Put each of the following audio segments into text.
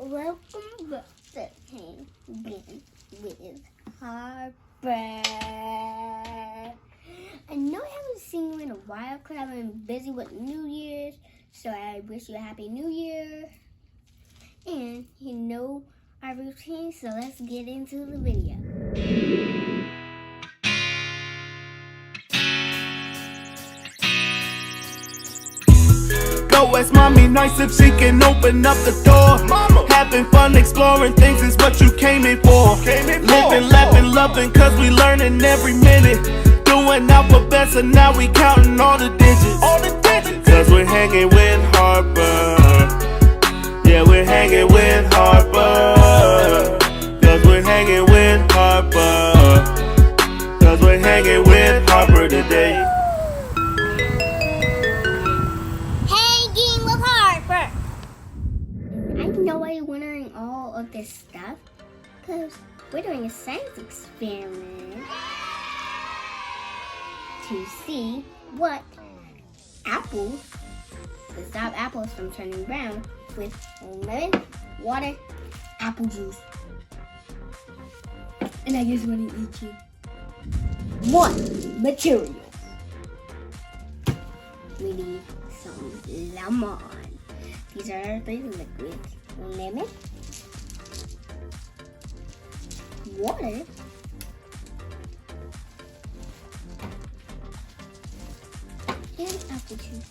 Welcome back to Hang with Harper. I know I haven't seen you in a while because I've been busy with New Year's. So I wish you a Happy New Year. And you know our routine, so let's get into the video. Go ask mommy nice if she can open up the door. Mama. Having fun exploring things is what you came in for. Living, laughing, loving, cause we learning every minute. Doing alphabets and now we counting all the digits. Cause we're hanging with Harper. Yeah, we're hanging with Harper. Cause we're hanging with Harper. Cause we're hanging with Harper today. I know why you're wondering all of this stuff, because we're doing a science experiment to see what apples will stop apples from turning brown with lemon, water, apple juice. And I just want to eat you. 1. Materials. We need some lemon. These are our 3 liquids. Lemon, water, and apple juice.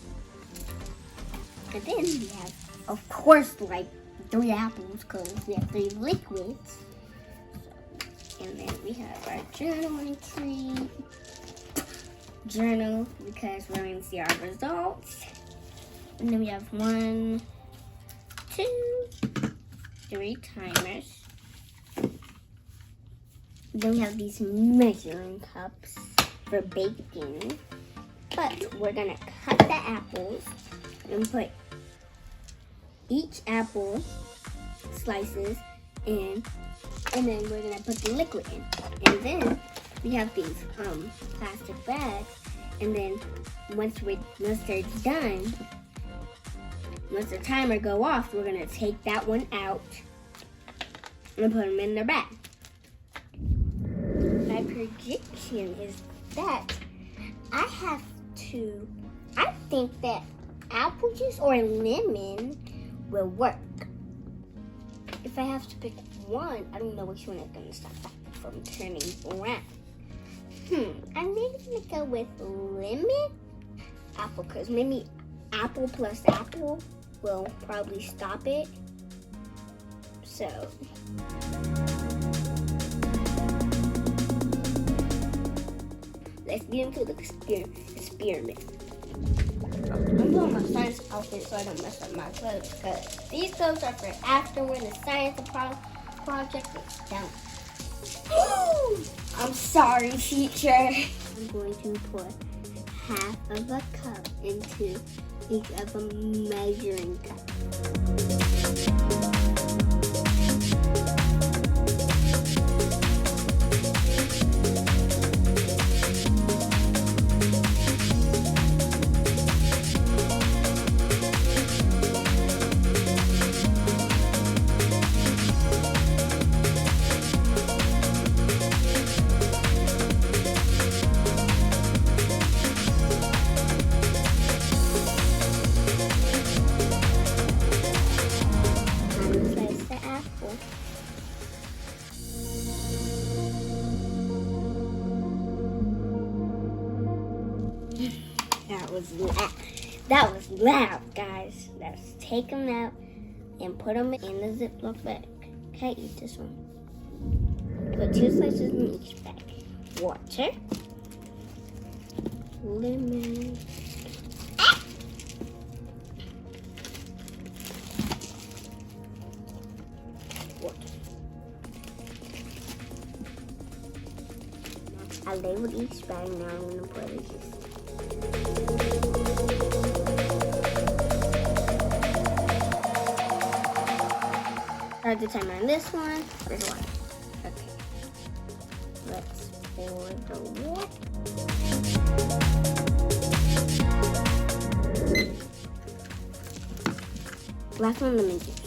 And then we have, of course, like 3 apples because we have 3 liquids. So, and then we have our journal entry. Journal because we're going to see our results. And then we have 1, 2, 3 timers. Then we have these measuring cups for baking. But we're gonna cut the apples and put each apple slices in, and then we're gonna put the liquid in. And then we have these plastic bags, and then once they're done, once the timer go off, we're gonna take that one out and put them in their bag. My prediction is that I think that apple juice or lemon will work. If I have to pick one, I don't know which one is gonna stop that from turning brown. I'm maybe gonna go with lemon, apple, because maybe apple plus apple will probably stop it. So let's get into the experiment. I'm doing my science outfit so I don't mess up my clothes, because these clothes are for after when the science project is done. I'm sorry, teacher. I'm going to put half of a cup into each of a measuring cup. That was loud, guys. Let's take them out and put them in the Ziploc bag. Okay, eat this one. Put 2 slices in each bag. Water, lemon, water. I labeled each bag. Now I'm gonna put it just. Start the timer on this one. There's one. Okay. Let's pour the water. Last one, lemon juice.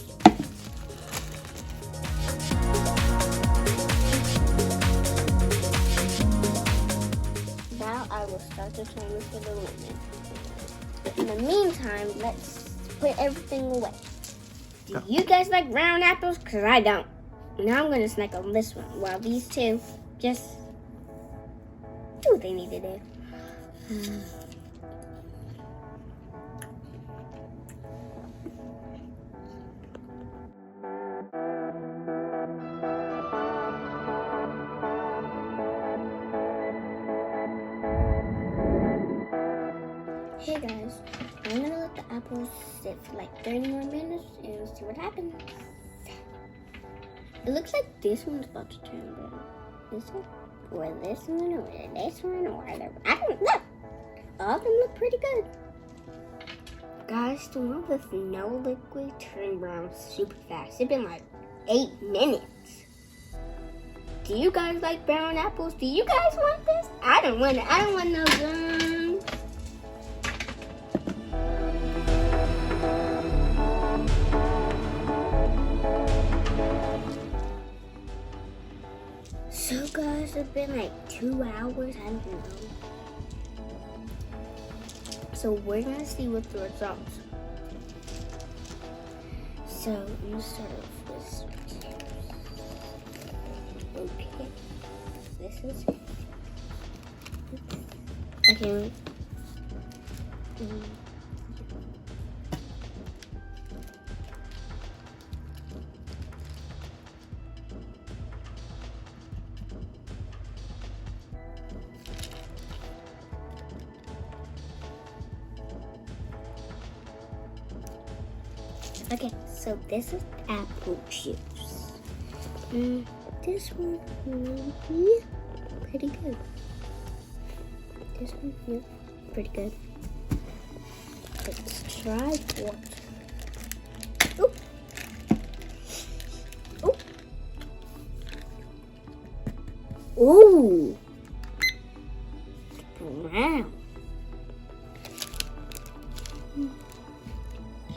about to turn into the lemon. In the meantime, let's put everything away. Do you guys like brown apples? Because I don't. Now I'm going to snack on this one while these two just do what they need to do. Hey guys, I'm gonna let the apples sit for like 30 more minutes and see what happens. It looks like this one's about to turn brown. This one, or this one, or this one, or the, I don't know. All of them look pretty good. Guys, the one with no liquid turned brown super fast. It's been like 8 minutes. Do you guys like brown apples? Do you guys want this? I don't want it. I don't want no brown. So guys, it's been like 2 hours, I don't know. So we're gonna see what the results. So I'm gonna start off with okay. This is okay. Okay, so this is apple juice. This one maybe pretty good. This one, yeah, pretty good. Let's try water. Oop. Oop. Ooh. Brown.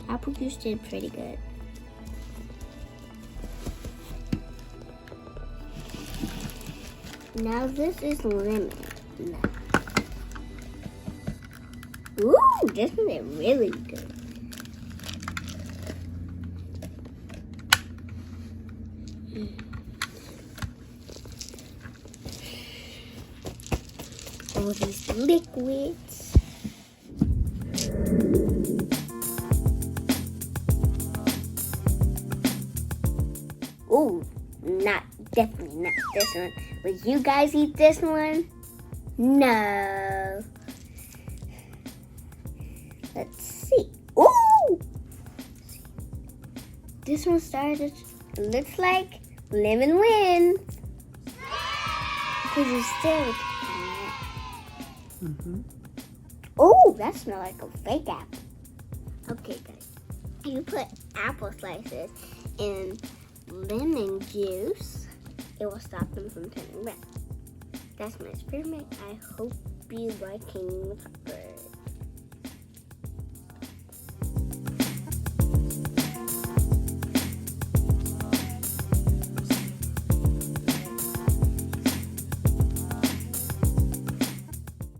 Apple juice did pretty good. Now this is lemon. Ooh, this one is really good. All these liquids. Ooh, definitely not this one. Would you guys eat this one? No. Let's see. Ooh! This one started, looks like lemon wins. Because it's still. Oh, that smells like a fake apple. Okay, guys. You put apple slices in lemon juice, it will stop them from turning red. That's my experiment. I hope you like King with Harper.